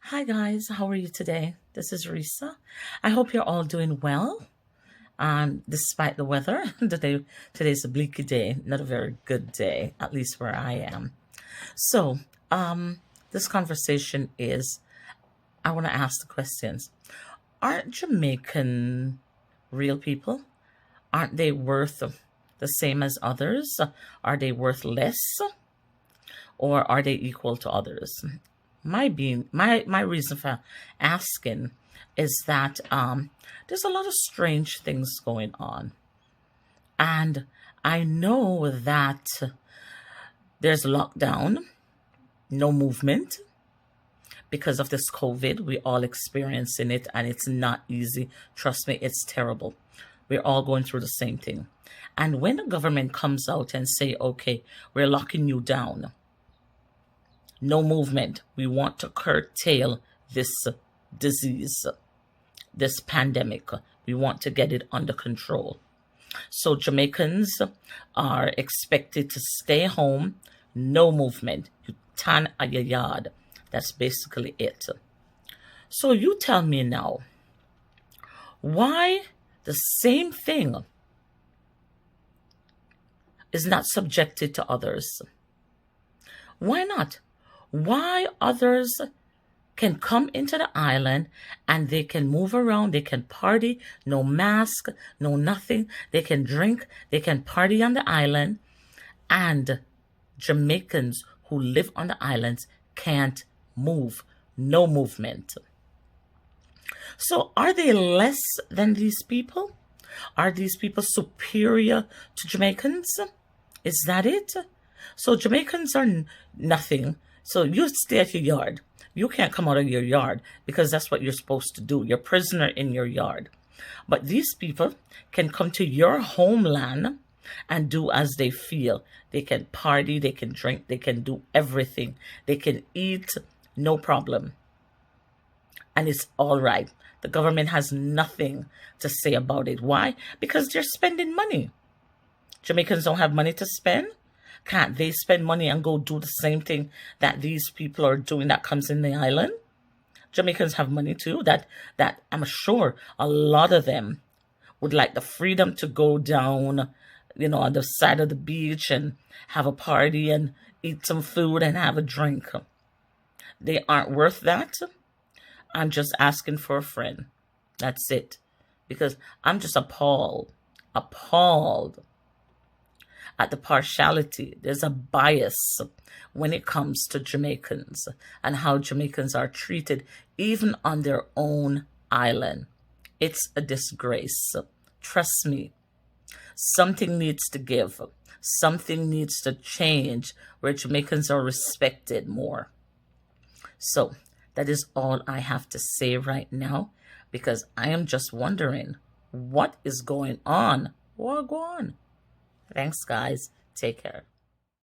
Hi guys, how are you today? This is Reesa. I hope you're all doing well. Despite the weather, today's a bleaky day, not a very good day, at least where I am. So, this conversation is I want to ask the questions. Aren't Jamaican real people? Aren't they worth the same as others? Are they worth less? Or are they equal to others? My reason for asking is that there's a lot of strange things going on, and I know that there's lockdown, no movement because of this COVID. We're all experiencing it, and it's not easy. Trust me, it's terrible. We're all going through the same thing. And when the government comes out and say, okay, we're locking you down, no movement. We want to curtail this disease, this pandemic. We want to get it under control. So Jamaicans are expected to stay home, no movement. You tan at your yard. That's basically it. So you tell me now, why the same thing is not subjected to others? Why not? Why others can come into the island and they can move around, they can party, no mask, no nothing, they can drink, they can party on the island, and Jamaicans who live on the islands can't move, no movement. So are they less than these people? Are these people superior to Jamaicans? Is that it? So Jamaicans are nothing. So you stay at your yard. You can't come out of your yard because that's what you're supposed to do. You're prisoner in your yard. But these people can come to your homeland and do as they feel. They can party, they can drink, they can do everything. They can eat, no problem. And it's all right. The government has nothing to say about it. Why? Because they're spending money. Jamaicans don't have money to spend. Can't they spend money and go do the same thing that these people are doing that comes in the island? Jamaicans have money too. That I'm sure a lot of them would like the freedom to go down, on the side of the beach and have a party and eat some food and have a drink. They aren't worth that. I'm just asking for a friend. That's it. Because I'm just appalled at the partiality. There's a bias when it comes to Jamaicans and how Jamaicans are treated even on their own island. It's a disgrace. Trust me. Something needs to give. Something needs to change where Jamaicans are respected more. So that is all I have to say right now, because I am just wondering what is going on. What go on? Thanks, guys. Take care.